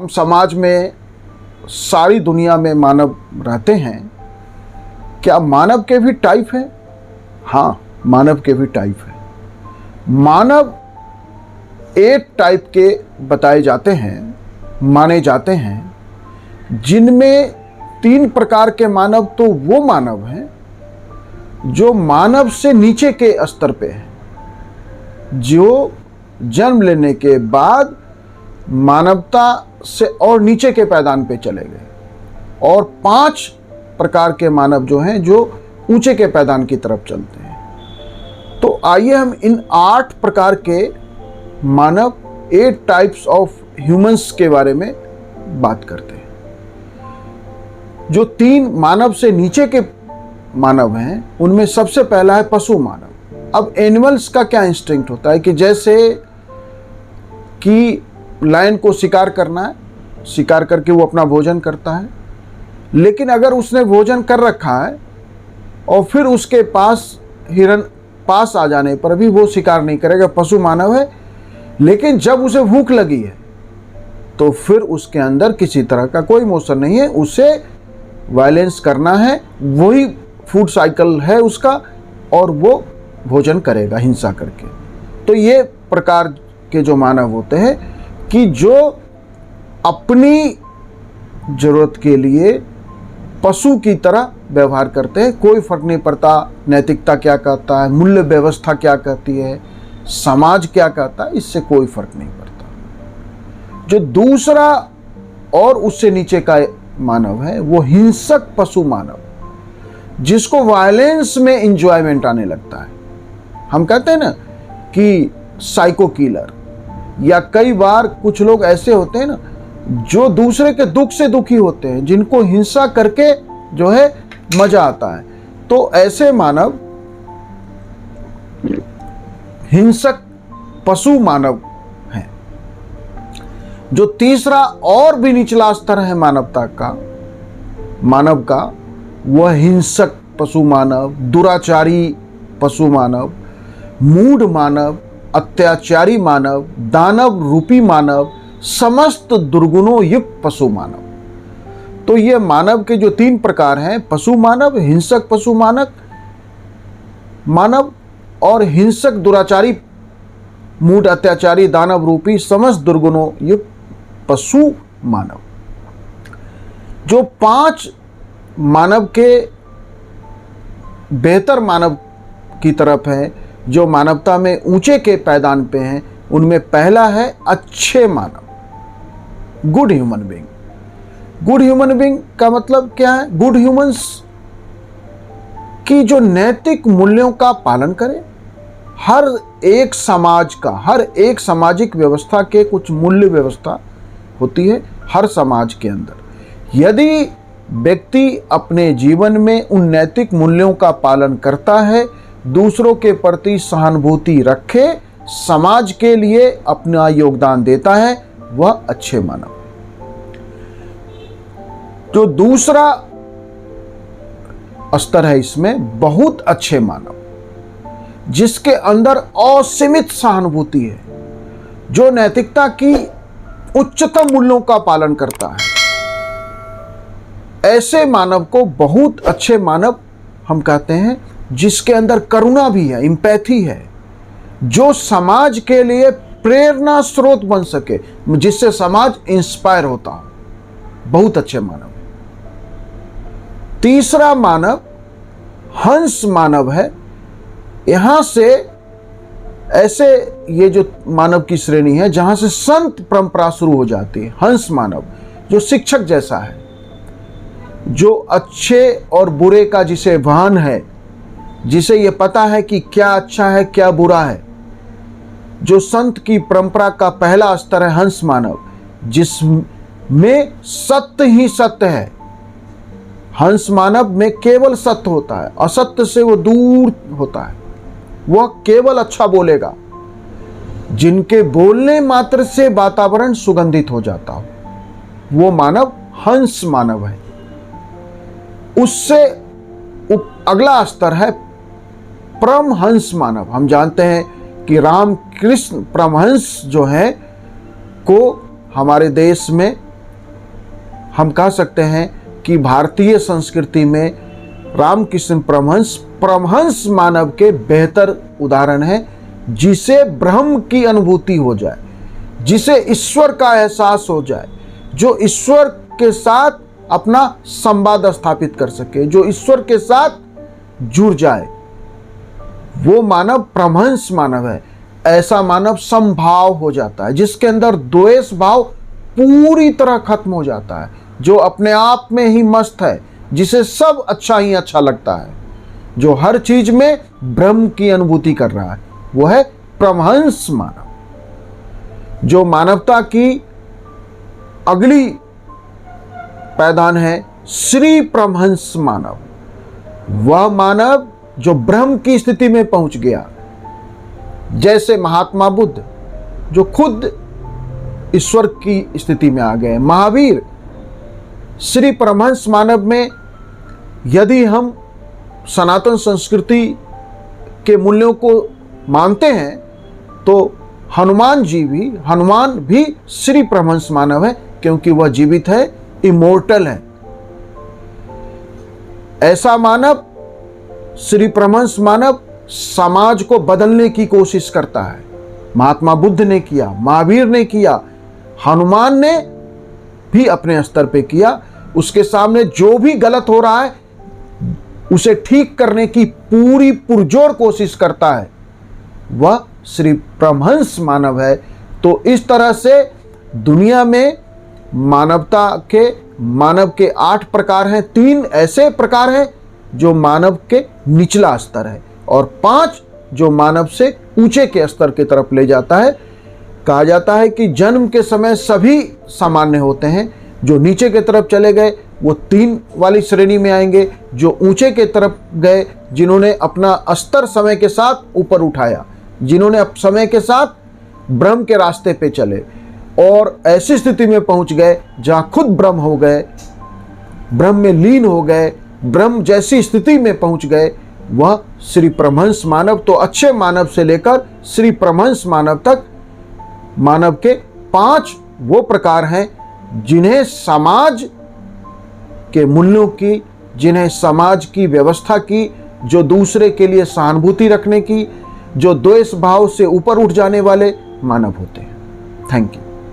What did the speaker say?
समाज में, सारी दुनिया में मानव रहते हैं। क्या मानव के भी टाइप हैं? हाँ, मानव के भी टाइप हैं। मानव एक टाइप के बताए जाते हैं, माने जाते हैं, जिनमें 3 प्रकार के मानव तो वो मानव हैं जो मानव से नीचे के स्तर पे हैं, जो जन्म लेने के बाद मानवता से और नीचे के पायदान पे चले गए, और 5 प्रकार के मानव जो हैं जो ऊंचे के पायदान की तरफ चलते हैं। तो आइए हम इन 8 प्रकार के मानव, 8 टाइप्स ऑफ ह्यूमंस के बारे में बात करते हैं। जो 3 मानव से नीचे के मानव हैं, उनमें सबसे पहला है पशु मानव। अब एनिमल्स का क्या इंस्टिंक्ट होता है कि जैसे कि लायन को शिकार करना है, शिकार करके वो अपना भोजन करता है, लेकिन अगर उसने भोजन कर रखा है और फिर उसके पास हिरन पास आ जाने पर भी वो शिकार नहीं करेगा, पशु मानव है। लेकिन जब उसे भूख लगी है तो फिर उसके अंदर किसी तरह का कोई इमोशन नहीं है, उसे वायलेंस करना है, वही फूड साइकिल है उसका, और वो भोजन करेगा हिंसा करके। तो ये प्रकार के जो मानव होते हैं कि जो अपनी जरूरत के लिए पशु की तरह व्यवहार करते हैं, कोई फर्क नहीं पड़ता नैतिकता क्या कहता है, मूल्य व्यवस्था क्या कहती है, समाज क्या कहता है, इससे कोई फर्क नहीं पड़ता। जो दूसरा और उससे नीचे का मानव है वो हिंसक पशु मानव, जिसको वायलेंस में इंजॉयमेंट आने लगता है। हम कहते हैं ना कि साइको किलर, या कई बार कुछ लोग ऐसे होते हैं ना जो दूसरे के दुख से दुखी होते हैं, जिनको हिंसा करके जो है मजा आता है। तो ऐसे मानव हिंसक पशु मानव हैं। जो तीसरा और भी निचला स्तर है मानव का, वह हिंसक पशु मानव, दुराचारी पशु मानव, मूढ़ मानव, अत्याचारी मानव, दानव रूपी मानव, समस्त दुर्गुणों युक्त पशु मानव। तो ये मानव के जो 3 प्रकार हैं, पशु मानव, हिंसक पशु मानव और हिंसक दुराचारी, मूढ़, अत्याचारी, दानव रूपी, समस्त दुर्गुणों युक्त पशु मानव। जो 5 मानव के बेहतर मानव की तरफ है, जो मानवता में ऊंचे के पायदान पे हैं, उनमें पहला है अच्छे मानव, good human being. Good human being का मतलब क्या है? गुड ह्यूमंस की जो नैतिक मूल्यों का पालन करे। हर एक समाज का, हर एक सामाजिक व्यवस्था के कुछ मूल्य व्यवस्था होती है हर समाज के अंदर। यदि व्यक्ति अपने जीवन में उन नैतिक मूल्यों का पालन करता है, दूसरों के प्रति सहानुभूति रखे, समाज के लिए अपना योगदान देता है, वह अच्छे मानव। जो दूसरा स्तर है इसमें बहुत अच्छे मानव, जिसके अंदर असीमित सहानुभूति है, जो नैतिकता की उच्चतम मूल्यों का पालन करता है। ऐसे मानव को बहुत अच्छे मानव हम कहते हैं, जिसके अंदर करुणा भी है, एम्पैथी है, जो समाज के लिए प्रेरणा स्रोत बन सके, जिससे समाज इंस्पायर होता हो। बहुत अच्छे मानव। तीसरा मानव हंस मानव है। यहां से ऐसे ये जो मानव की श्रेणी है जहां से संत परंपरा शुरू हो जाती है। हंस मानव जो शिक्षक जैसा है, जो अच्छे और बुरे का जिसे भान है, जिसे ये पता है कि क्या अच्छा है क्या बुरा है। जो संत की परंपरा का पहला स्तर है हंस मानव, जिसमें सत्य ही सत्य है। हंस मानव में केवल सत्य होता है, असत्य से वो दूर होता है। वह केवल अच्छा बोलेगा, जिनके बोलने मात्र से वातावरण सुगंधित हो जाता हो, वो मानव हंस मानव है। उससे अगला स्तर है परमहंस मानव। हम जानते हैं कि रामकृष्ण परमहंस जो है को हमारे देश में हम कह सकते हैं कि भारतीय संस्कृति में रामकृष्ण परमहंस मानव के बेहतर उदाहरण है, जिसे ब्रह्म की अनुभूति हो जाए, जिसे ईश्वर का एहसास हो जाए, जो ईश्वर के साथ अपना संवाद स्थापित कर सके, जो ईश्वर के साथ जुड़ जाए, वो मानव परमहंस मानव है। ऐसा मानव समभाव हो जाता है, जिसके अंदर द्वेष भाव पूरी तरह खत्म हो जाता है, जो अपने आप में ही मस्त है, जिसे सब अच्छा ही अच्छा लगता है, जो हर चीज में ब्रह्म की अनुभूति कर रहा है, वो है परमहंस मानव। जो मानवता की अगली पैदान है श्री परमहंस मानव। वह मानव जो ब्रह्म की स्थिति में पहुंच गया, जैसे महात्मा बुद्ध जो खुद ईश्वर की स्थिति में आ गए, महावीर। श्री परमहंस मानव में यदि हम सनातन संस्कृति के मूल्यों को मानते हैं तो हनुमान भी श्री परमहंस मानव है, क्योंकि वह जीवित है, इमोर्टल है। ऐसा मानव, श्री परमहंस मानव, समाज को बदलने की कोशिश करता है। महात्मा बुद्ध ने किया, महावीर ने किया, हनुमान ने भी अपने स्तर पे किया। उसके सामने जो भी गलत हो रहा है उसे ठीक करने की पूरी पुरजोर कोशिश करता है, वह श्री परमहंस मानव है। तो इस तरह से दुनिया में मानव के 8 प्रकार हैं। 3 ऐसे प्रकार हैं जो मानव के निचला स्तर है, और 5 जो मानव से ऊंचे के स्तर की तरफ ले जाता है। कहा जाता है कि जन्म के समय सभी सामान्य होते हैं, जो नीचे की तरफ चले गए वो 3 वाली श्रेणी में आएंगे, जो ऊंचे के तरफ गए, जिन्होंने अपना स्तर समय के साथ ऊपर उठाया, जिन्होंने समय के साथ ब्रह्म के रास्ते पे चले और ऐसी स्थिति में पहुंच गए जहां खुद ब्रह्म हो गए, ब्रह्म में लीन हो गए, ब्रह्म जैसी स्थिति में पहुंच गए, वह श्री परमहंस मानव। तो अच्छे मानव से लेकर श्री परमहंस मानव तक मानव के 5 वो प्रकार हैं जिन्हें समाज के मूल्यों की, जिन्हें समाज की व्यवस्था की, जो दूसरे के लिए सहानुभूति रखने की, जो द्वेष भाव से ऊपर उठ जाने वाले मानव होते हैं। Thank you.